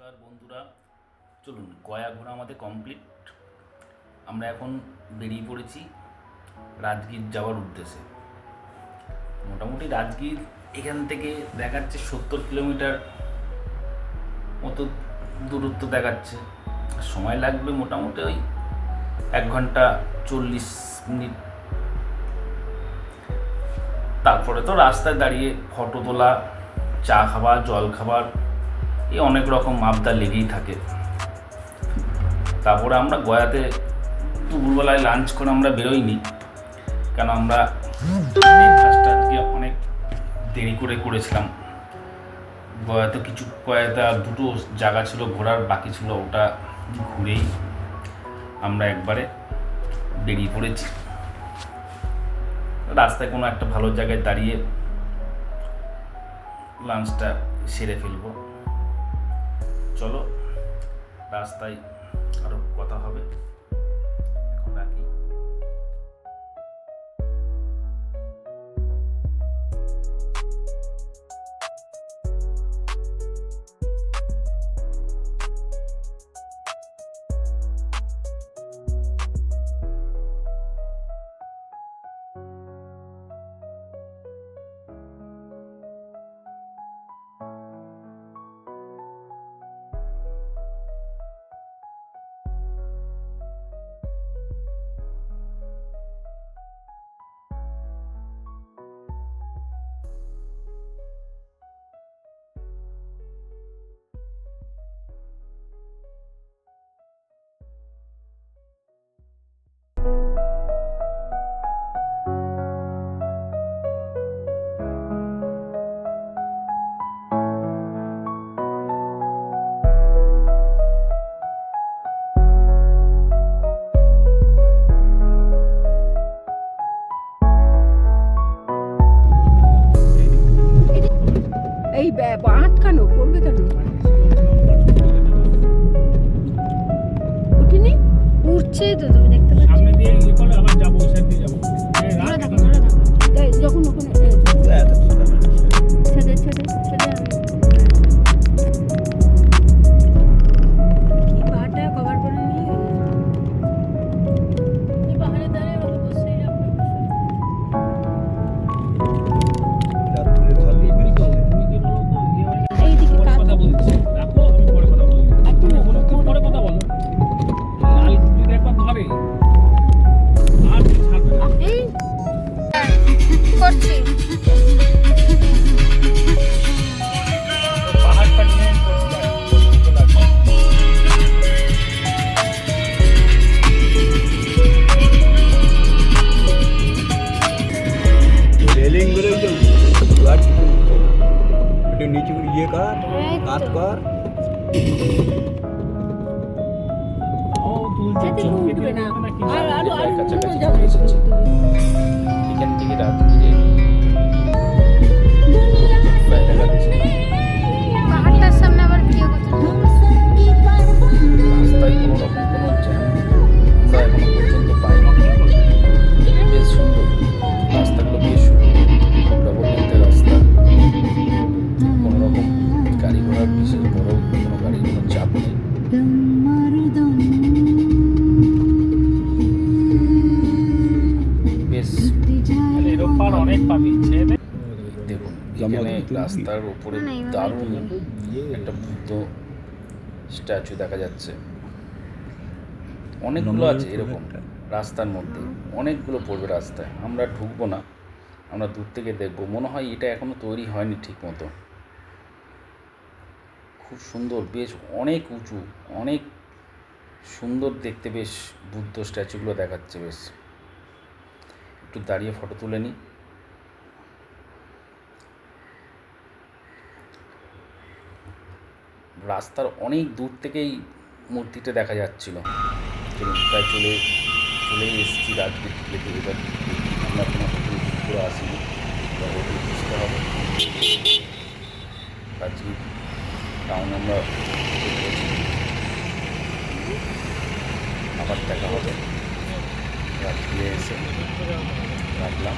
নমস্কার বন্ধুরা, চলুন গয়া ঘোরা আমাদের কমপ্লিট। আমরা এখন বেরিয়ে পড়েছি রাজগীর যাওয়ার উদ্দেশ্যে। মোটামুটি রাজগীর এখান থেকে দেখাচ্ছে 70 কিলোমিটার মতো দূরত্ব দেখাচ্ছে। সময় লাগবে মোটামুটি ওই 1 ঘন্টা 40 মিনিট। তারপরে তো রাস্তায় দাঁড়িয়ে ফটো তোলা, চা খাবার, জল খাবার, এই অনেক রকম আবদার লেগেই থাকে। তারপরে আমরা গয়াতে দুপুরবেলায় লাঞ্চ করে আমরা বেরোইনি, কেন আমরা ব্রেকফাস্ট আজকে অনেক দেরি করে করেছিলাম। গয়াতে আর দুটো জায়গা ছিল ঘোরার বাকি ছিল, ওটা ঘুরেই আমরা একবারে বেরিয়ে পড়েছি। রাস্তায় কোনো একটা ভালো জায়গায় দাঁড়িয়ে লাঞ্চটা সেরে ফেলবো। চলো, রাস্তায় আরো কথা হবে, এখন রাখি। এই আটকানো পড়বে কেন? উঠিনি, উঠছে তো, তুমি দেখতে পাচ্ছ। সামনে দিয়ে ইয়ে করলে আবার যাবো, সেট দিয়ে যাবো। যখন ওখানে ছেড়ে ছেড়ে ছেড়ে কি পাহাড়টা কভার করে নিয়ে এই পাহাড়ে দাঁড়িয়ে ওকে বসে রাখো। এইদিকে পরে কথা বলছি, রাখো, আমি পরে কথা বলছি। তুমি বলো, তুমি পরে কথা বলো। লাল যদি একবার ধরে আর ছাড়বে না। এই করছি পাহাড়টা নিয়ে রেলিং গুলোই তো একটু নিচু ইয়ে কর, কাট কর। ও তুলছে, যেতে চোখ উঠবে কেটে না। যাবে নাকি? আর আরো আরো কাছাকাছি যাবে। এসেছি। এখান থেকে রাজগীরে প্রায় দেখাচ্ছে পাহাড়টার সামনে আবার ভিডিও করতে রাস্তায় কোনো রকম কোনো জ্যাম আমরা এখনো পর্যন্ত পাইনি। বেশ সুন্দর রাস্তাগুলো, বেশ ডবল লেন্থের রাস্তা। কোনো রকম গাড়ি ঘোড়ার বিশেষ বড় কোনো গাড়ির কোনো চাপ নেই। বেশ এরকম পার অনেক পাবি, ছেড়ে দে। দেখুন এখানে রাস্তার উপরে না, এইভাবে দারুণ একটা বুদ্ধ স্ট্যাচু দেখা যাচ্ছে। অনেকগুলো আছে এরকম রাস্তার মধ্যে, অনেকগুলো পড়বে রাস্তায়। আমরা ঢুকবো না, আমরা দূর থেকে দেখবো। মনে হয় এটা এখনো তৈরি হয়নি ঠিক মতো। খুব সুন্দর, বেশ অনেক উঁচু, অনেক সুন্দর দেখতে। বেশ বুদ্ধ স্ট্যাচুগুলো দেখাচ্ছে। বেশ একটু দাঁড়িয়ে ফটো তুলে নিই। রাস্তার অনেক দূর থেকেই মূর্তিটা দেখা যাচ্ছিল। প্রায় চলেই এসেছি রাজগীর থেকে। এবার আমরা কোনো হোটেল বুক করে আসিনি, এবার হোটেল খুঁজতে হবে। রাজগীর টাউন আমরা আবার দেখা হবে রাজগীরে এসে। রাখলাম।